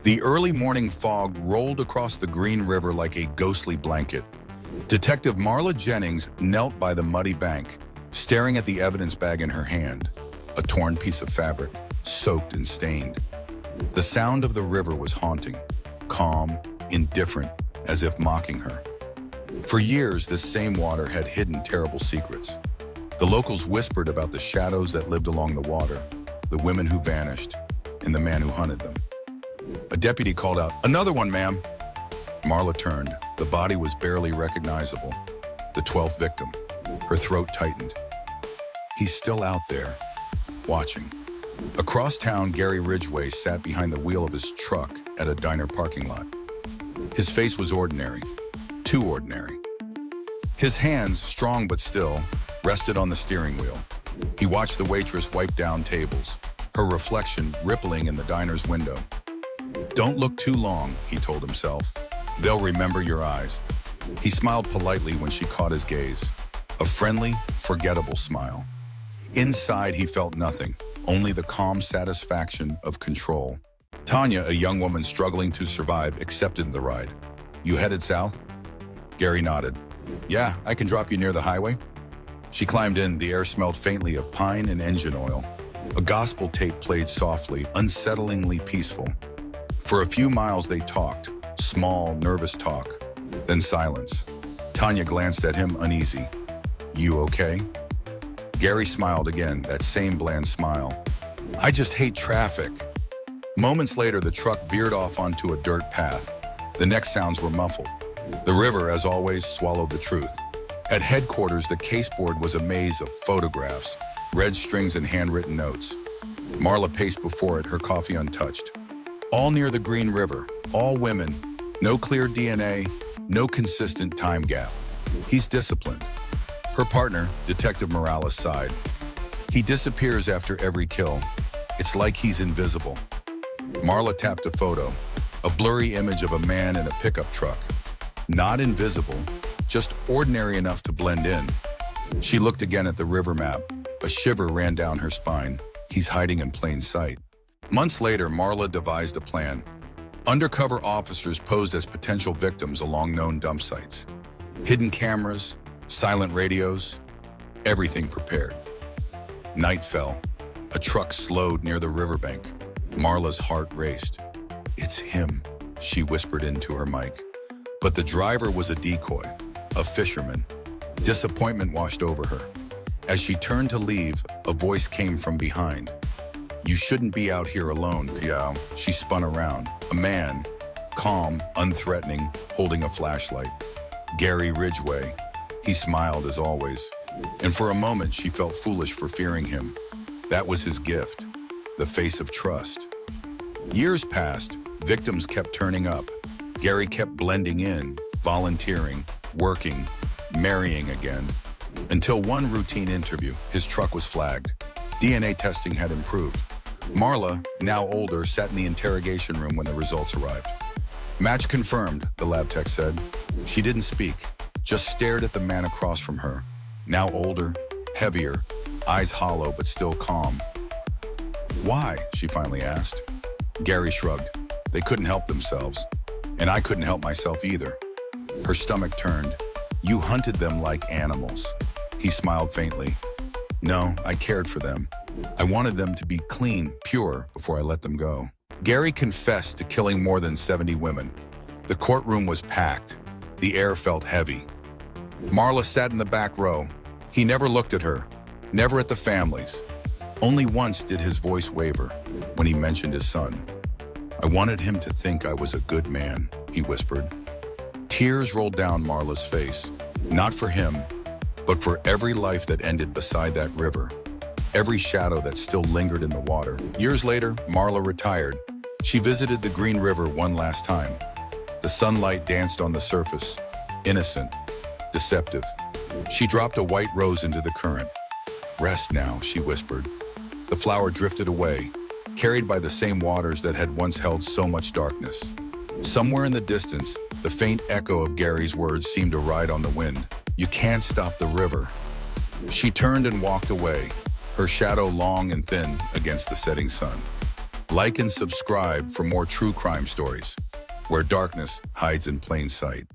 The early morning fog rolled across the Green River like a ghostly blanket. Detective Marla Jennings knelt by the muddy bank, staring at the evidence bag in her hand, a torn piece of fabric, soaked and stained. The sound of the river was haunting, calm, indifferent, as if mocking her. For years, this same water had hidden terrible secrets. The locals whispered about the shadows that lived along the water, the women who vanished, and the man who hunted them. A deputy called out, "Another one, ma'am." Marla turned. The body was barely recognizable. The 12th victim. Her throat tightened. He's still out there, watching. Across town, Gary Ridgway sat behind the wheel of his truck at a diner parking lot. His face was ordinary, too ordinary. His hands, strong but still, rested on the steering wheel. He watched the waitress wipe down tables, her reflection rippling in the diner's window. "Don't look too long," he told himself. "They'll remember your eyes." He smiled politely when she caught his gaze. A friendly, forgettable smile. Inside, he felt nothing, only the calm satisfaction of control. Tanya, a young woman struggling to survive, accepted the ride. "You headed south?" Gary nodded. "Yeah, I can drop you near the highway." She climbed in. The air smelled faintly of pine and engine oil. A gospel tape played softly, unsettlingly peaceful. For a few miles they talked, small, nervous talk, then silence. Tanya glanced at him, uneasy. "You okay?" Gary smiled again, that same bland smile. "I just hate traffic." Moments later, the truck veered off onto a dirt path. The next sounds were muffled. The river, as always, swallowed the truth. At headquarters, the caseboard was a maze of photographs, red strings and handwritten notes. Marla paced before it, her coffee untouched. All near the Green River, all women, no clear DNA, no consistent time gap. He's disciplined. Her partner, Detective Marla, sighed. "He disappears after every kill. It's like he's invisible." Marla tapped a photo, a blurry image of a man in a pickup truck. Not invisible, just ordinary enough to blend in. She looked again at the river map. A shiver ran down her spine. He's hiding in plain sight. Months later, Marla devised a plan. Undercover officers posed as potential victims along known dump sites. Hidden cameras, silent radios, everything prepared. Night fell. A truck slowed near the riverbank. Marla's heart raced. "It's him," she whispered into her mic. But the driver was a decoy, a fisherman. Disappointment washed over her. As she turned to leave, a voice came from behind. "You shouldn't be out here alone, Piao." She spun around. A man, calm, unthreatening, holding a flashlight. Gary Ridgway. He smiled as always. And for a moment, she felt foolish for fearing him. That was his gift, the face of trust. Years passed. Victims kept turning up. Gary kept blending in, volunteering, working, marrying again. Until one routine interview, his truck was flagged. DNA testing had improved. Marla, now older, sat in the interrogation room when the results arrived. "Match confirmed," the lab tech said. She didn't speak, just stared at the man across from her. Now older, heavier, eyes hollow but still calm. "Why?" she finally asked. Gary shrugged. "They couldn't help themselves. And I couldn't help myself either." Her stomach turned. "You hunted them like animals." He smiled faintly. "No, I cared for them. I wanted them to be clean, pure, before I let them go." Gary confessed to killing more than 70 women. The courtroom was packed. The air felt heavy. Marla sat in the back row. He never looked at her, never at the families. Only once did his voice waver, when he mentioned his son. "I wanted him to think I was a good man," he whispered. Tears rolled down Marla's face, not for him, but for every life that ended beside that river, every shadow that still lingered in the water. Years later, Marla retired. She visited the Green River one last time. The sunlight danced on the surface, innocent, deceptive. She dropped a white rose into the current. "Rest now," she whispered. The flower drifted away, carried by the same waters that had once held so much darkness. Somewhere in the distance, the faint echo of Gary's words seemed to ride on the wind. "You can't stop the river." She turned and walked away, her shadow long and thin against the setting sun. Like and subscribe for more true crime stories, where darkness hides in plain sight.